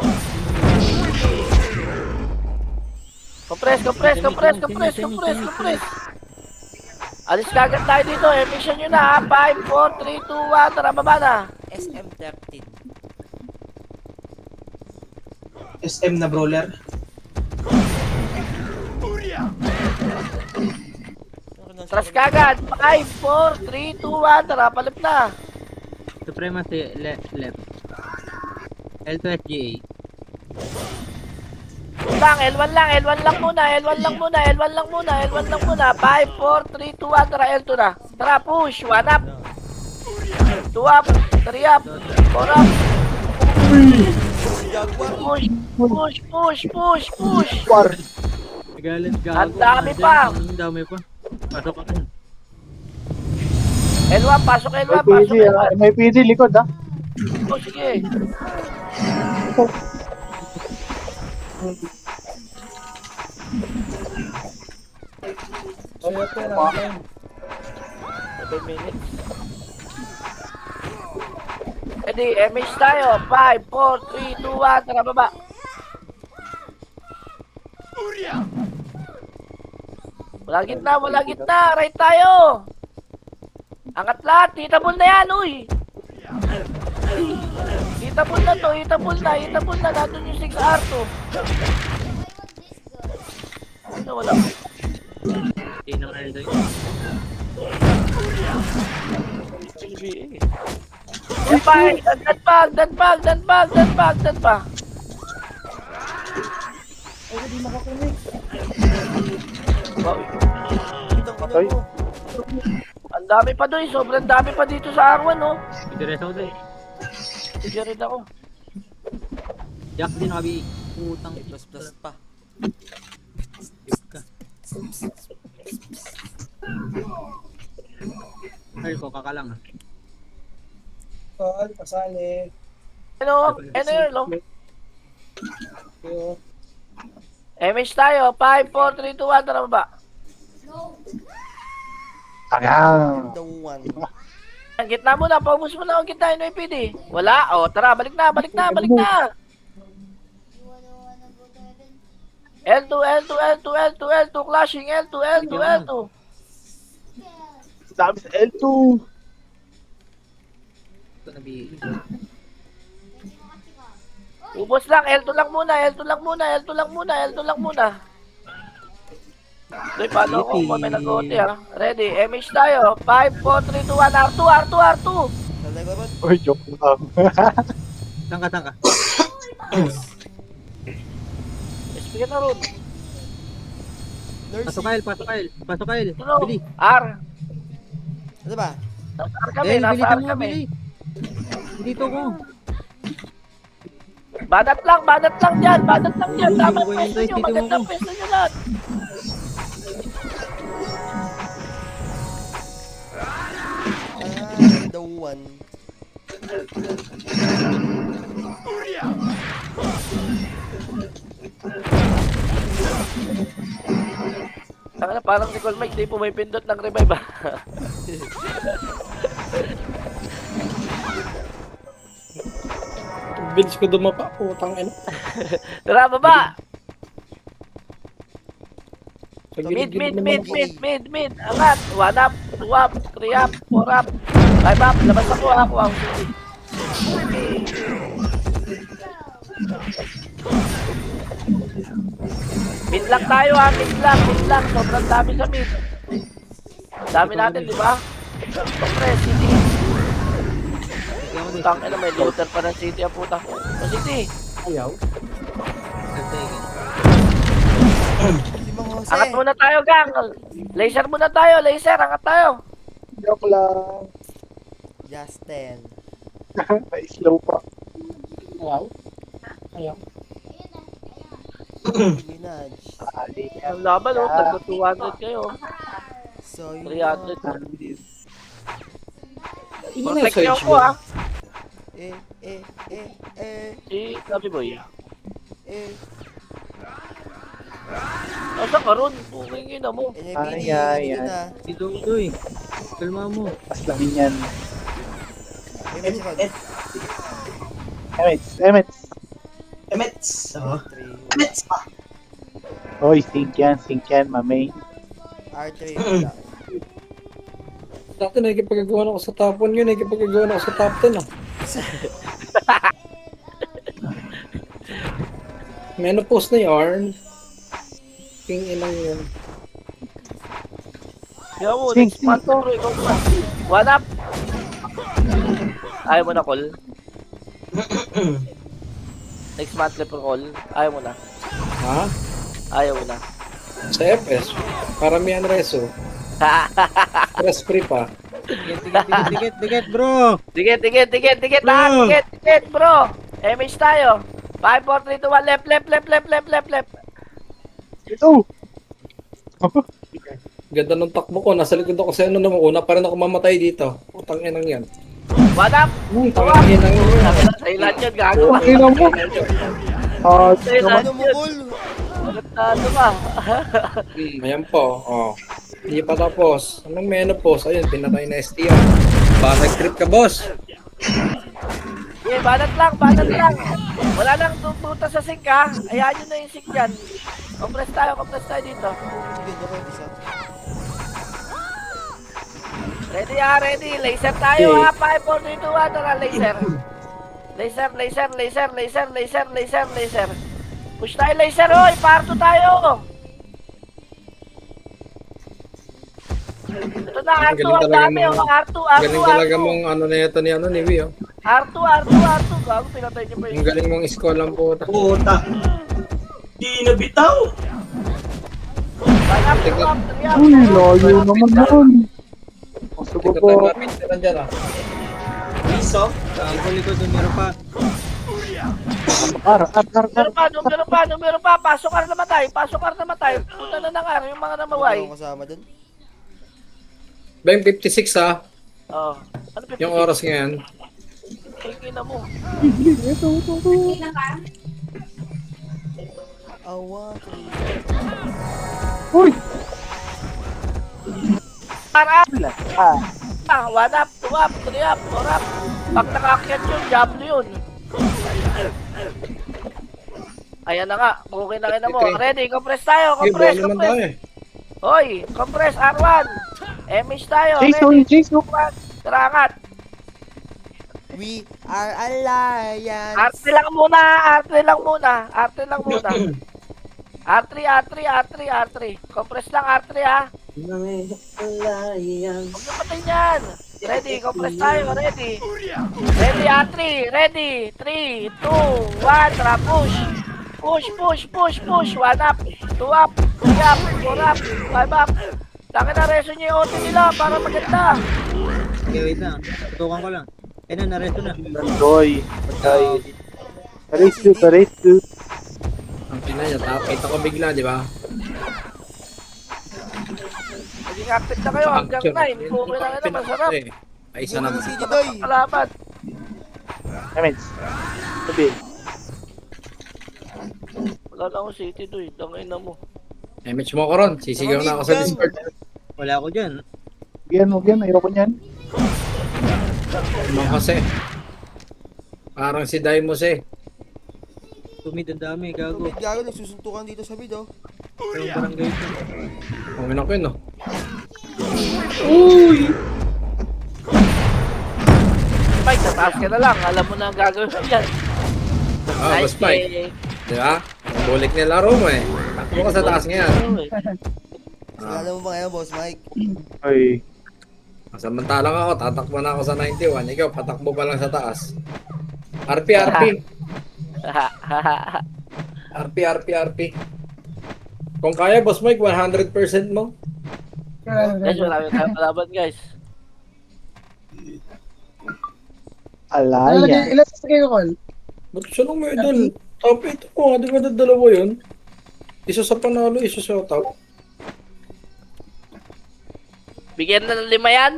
Compress, compress, compress, compress, compress, compress. Alis kagad tayo dito. Emission nyo na ha. 5, 4, 3, 2, 1. Tara, baba na. SM13. SM na brawler. Tras kagad. 5, 4, 3, 2, 1. Tara, palip na. Supremacy left. L2 SGA. L1 lang muna. 5, 4, 3, 2, 1. Tara, L2 na. Tara, push. 1 up. 2 up. 3 up. 4 up. Push. Galit gago. Ang dami pa. Ang dami pa. Pasok ka. L1, pasok L1, May pasok PD L1. ah. May PD likod ah. Oh, sige. Kaya pa natin. 7 minutes. Ready, MH tayo. 5, 4, 3, 2, 1. Tara, baba. Wala gitna. Right tayo. Angat lahat. Hitable na yan, uy. Hitable na to. Hitable na. Nandun yung 6R2. Ano, wala. Hindi nang L2. Yan pa, agdan pa. Patay. Ang dami pa doon, sobrang dami pa dito sa R1, no? Interest ako doon. Sige rin ako. Jack din nakabi. Putang Plus pa. ka. Ay ko kakalang ah. Pasali. Ano yun, no? Yo. MH tayo, 5, 4, 3, 2, 1, tara baba. Ayan. The one. Ang gitna muna, paubos mo na ang gitna yung PD. Wala, tara, balik na. L2, clashing, L2. Sabi sa L2. Ito na bi. Ubos lang, L2 lang muna. Doy, paano ko? May nag-OT ha. Ready, MH tayo. 5, 4, 3, 2, 1, R2. Talay ko ba? Uy, joke lang. Tangka. SP ka na ron. Pasok Kyle. Ano? Bili. R. Ano ba? Nasa R kami, Bili nasa R mo, kami. bili. Dito ko. Badat lang dyan. Tama Uy, yung pwesto guys, nyo, dito maganda mo. pwesto nyo lahat. The one. Parang si Col Mike, di po may pindot ng revive ah. Bilis ko dumapa. Putang ina. Tara, baba! Sa Mid. gilid-gilid naman ako. Mid. Angat. 1 up, 2 up, 3 up, 4 up. 5 up. Labas ako. Wow. lang tayo ha, mid lang. Sobrang dami sa mid. Dami natin, di ba? Compress, City. Putang ina, may looter pa ng City ang puta. O City, Si Mang Jose. angat muna tayo, gang. Laser muna tayo, angat tayo. Joke lang. Justin. May slow pa. Minaj. Ali Ang laban, oh, tagpo 200 kayo. So, yun 300. na. Protect niyo ako, ha. Eh. Si Sabi Boy. Eh. Asa ka ron? Pungin na mo. NAPD, Ay, nandito na. Si Dodoy. Kalma mo. Mas lamin yan. May second. Emets. Emets. Oo. R3. Emets pa. Oy, sink yan, mamay. R3. Wala. Dati nakikipagagawa ako sa top 1 yun, nakikipagagawa ako sa top 10 ah. Menopause na yarn. King inang yun. Kaya mo, Sing, next month bro, ikaw pa. One up! Ayaw mo na, call? Next month, leper call? Ayaw mo na. Ha? Ayaw mo na. Sa FS, paramihan reso. Stress free pa. Dikit, bro. Dikit, Bro! dikit, bro! MH tayo. 5, 4, 3, 2, 1, left. Ito! Ganda ng takbo ko, nasa likod ako sa ano naman, una pa rin ako mamatay dito. Putang inang yan. One up! Putang inang yan. Sa ilan yun, gago. Tingnan mo! Ah, Sa ilan Ano mo, yun. Col? Ano ba? Ayan po, oh. Hindi pa tapos. Anong menopause? Ayun, pinatay na STR. Basag trip ka, boss. Eh, banat lang. Wala nang tututa sa sink, ha? Ayahan nyo na yung sink dyan. Compress tayo dito. Sige, ako isa. Ready. Laser tayo, ha? 5, 4, 3, 2, 1, tara, laser. Laser. Push tayo, laser, hoy! Parto tayo! Ito na, R2, Galing ang talaga dami, mo. oh. R2. Galing talaga mong ano na ito ni Wii, oh. R2. Gago, pinatay niyo pa Ang yun. galing mong iskolang po. Puta. Di nabitaw. Banap, Tingnan. Uy, layo naman nun. Masubo Ikaw po. tayo mapintiran dyan, ah. Piso. Likod, meron pa. Numero pa. Pasok ka na namatay. Punta na ng araw yung mga namaway. Ano kasama dun? Bang 56, ah. Oh. Ano 56? Yung oras ngayon. Tingin na mo. Awa. Uy! Para! Ah, 1 up, 2 up, 3 up, 4 up. Pag nakakyat yun, Diablo yun. Ayan na nga. Okay na rin na mo. Ready, compress tayo. Okay, buwan naman tayo, eh. Hoy, compress R1. MH tayo. Chase, no? Terangat. We are alliance. R3 lang muna. R3. Compress lang R3 ha. Huwag na patay niyan. Ready, compress tayo. Ready, R3. Ready. 3, 2, 1. Tara, push. Push. 1 up, 2 up, 3 up, 4 up, 5 up. Taka na reso niya yung OT nila para maganda. Okay, wait lang. Tutukan ko lang. Naresto na. Nandoy. Patay. Race to. Ang pina niya, tapit ako bigla, di ba? Maging active na kayo hanggang 9. Kung na nga masarap. Ay, isa naman. Si Doy. Kalaban. Emets. Sabi. Wala na akong city doy. Tangin na mo. Image mo ko ron. Sisigaw na ako sa Discord. Wala ako dyan. Huwag yan. Ayoko niyan. Mang Jose. Parang si Daimos eh. Tumid ang dami, gago. Mid gago, nagsusuntukan dito sa mid, oh. Yung barangay ito. Kumin ako yun, no? Mike, tataas ka na lang. Alam mo na ang gagawin mo yan. Ah, mas Mike. Di ba? Bulik nila laro mo eh. Tatakbo ka sa taas ngayon. Sigala mo ba ngayon, Boss Mike? Oy. Samantalang ako, tatakbo na ako sa 91. Ikaw, patakbo pa lang sa taas. RP, RP. RP. Kung kaya, Boss Mike, 100% mo. Guys, marami tayong kalaban, guys. Alaya. Ilan sa kayo, Col? Ba't siya lang medal? Top 8 ko, di ba na dalawa yun? Isa sa panalo, isa sa top. Bigyan na ng 5 yan.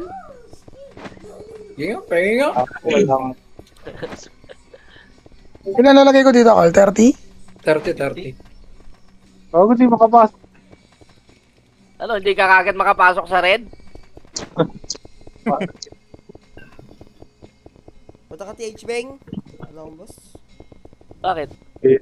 Sige nga, pengi nga. Wala nga. Ilan lalagay ko dito, Col? 30? 30-30. Bago di makapasok. Ano, hindi ka kagad makapasok sa red? Punta ka TH Bang. Ano, boss? Bakit? Eh,